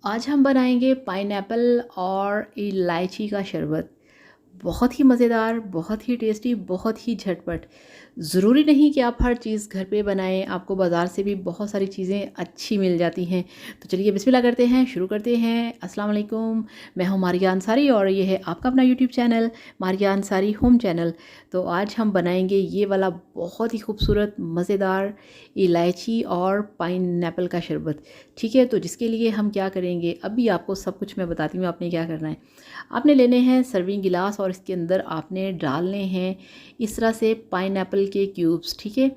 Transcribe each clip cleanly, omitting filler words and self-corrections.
आज हम बनाएंगे पाइनएप्पल और इलायची का शरबत। बहुत ही मज़ेदार, बहुत ही टेस्टी, बहुत ही झटपट। ज़रूरी नहीं कि आप हर चीज़ घर पे बनाएं, आपको बाज़ार से भी बहुत सारी चीज़ें अच्छी मिल जाती हैं। तो चलिए बिस्मिल्लाह करते हैं, शुरू करते हैं। अस्सलाम वालेकुम, मैं हूँ मारिया अंसारी और ये है आपका अपना YouTube channel Maria Ansari home channel. तो आज हम बनाएंगे ये वाला बहुत ही खूबसूरत मज़ेदार इलायची और पाइनएप्पल का शरबत। ठीक है, तो जिसके लिए हम क्या करेंगे अभी आपको सब कुछ मैं बताती हूँ आपने क्या करना है। आपने लेने हैं सर्विंग गिलास और इसके अंदर आपने डालने हैं इस तरह से पाइनएप्पल के क्यूब्स। ठीक है,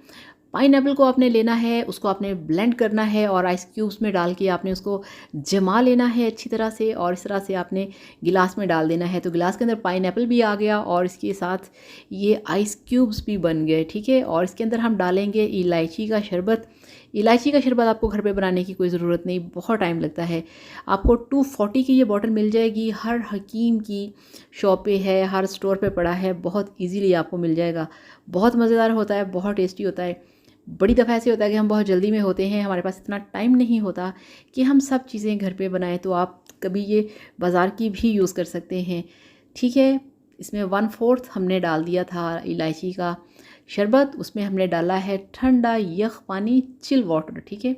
पाइनएप्पल को आपने लेना है, उसको आपने ब्लेंड करना है और आइस क्यूब्स में डाल के आपने उसको जमा लेना है अच्छी तरह से और इस तरह से आपने गिलास में डाल देना है। तो गिलास के अंदर पाइनएप्पल भी आ गया और इसके साथ ये आइस क्यूब्स भी बन गए। ठीक है, और इसके अंदर हम डालेंगे इलायची का शरबत। इलायची का शरबत आपको घर पे बनाने की कोई ज़रूरत नहीं, बहुत टाइम लगता है। आपको 240 की ये बॉटल मिल जाएगी, हर हकीम की शॉप पे है, हर स्टोर पे पड़ा है, बहुत इजीली आपको मिल जाएगा। बहुत मज़ेदार होता है, बहुत टेस्टी होता है। बड़ी दफ़ा ऐसे होता है कि हम बहुत जल्दी में होते हैं, हमारे पास इतना टाइम नहीं होता कि हम सब चीज़ें घर पे बनाएं, तो आप कभी ये बाज़ार की भी यूज़ कर सकते हैं। ठीक है, इसमें 1/4 हमने डाल दिया था इलायची का शरबत, उसमें हमने डाला है ठंडा यख पानी, चिल वाटर। ठीक है,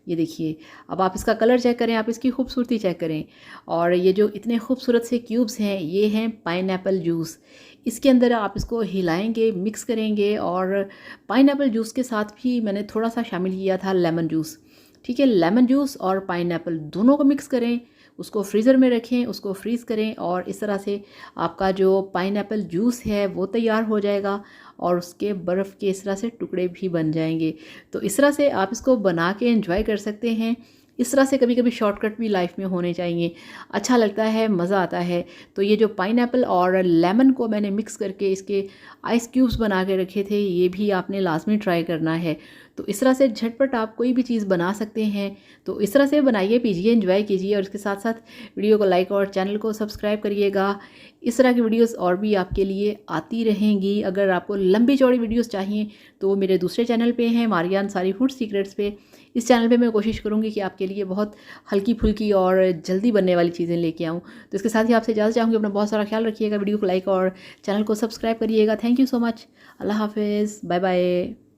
ये देखिए, अब आप इसका कलर चेक करें, आप इसकी खूबसूरती चेक करें। और ये जो इतने खूबसूरत से क्यूब्स हैं, ये हैं पाइनएप्पल जूस। इसके अंदर आप इसको हिलाएंगे, मिक्स करेंगे और पाइनएप्पल जूस के साथ भी मैंने थोड़ा सा शामिल किया था लेमन जूस। ठीक है, लेमन जूस और पाइनएप्पल दोनों को मिक्स करें, उसको फ्रीज़र में रखें, उसको फ्रीज़ करें और इस तरह से आपका जो पाइनएप्पल जूस है वो तैयार हो जाएगा और उसके बर्फ़ के इस तरह से टुकड़े भी बन जाएंगे। तो इस तरह से आप इसको बना के एंजॉय कर सकते हैं। इस तरह से कभी कभी शॉर्टकट भी लाइफ में होने चाहिए, अच्छा लगता है, मज़ा आता है। तो ये जो पाइनएप्पल और लेमन को मैंने मिक्स करके इसके आइस क्यूब्स बना के रखे थे, ये भी आपने लाजमी ट्राई करना है। तो इस तरह से झटपट आप कोई भी चीज़ बना सकते हैं। तो इस तरह से बनाइए, पीजिए, एंजॉय कीजिए और इसके साथ साथ वीडियो को लाइक और चैनल को सब्सक्राइब करिएगा। इस तरह की वीडियोस और भी आपके लिए आती रहेंगी। अगर आपको लंबी चौड़ी वीडियोस चाहिए तो वो मेरे दूसरे चैनल पे हैं, मारिया अंसारी फूड सीक्रेट्स पे। इस चैनल पे मैं कोशिश करूँगी कि आपके लिए बहुत हल्की फुल्की और जल्दी बनने वाली चीज़ें लेके आऊँ। तो इसके साथ ही आपसे इजाज़त चाहूँगी, अपना बहुत सारा ख्याल रखिएगा, वीडियो को लाइक और चैनल को सब्सक्राइब करिएगा। Thank you so much. अल्लाह हाफिज़, बाय बाय।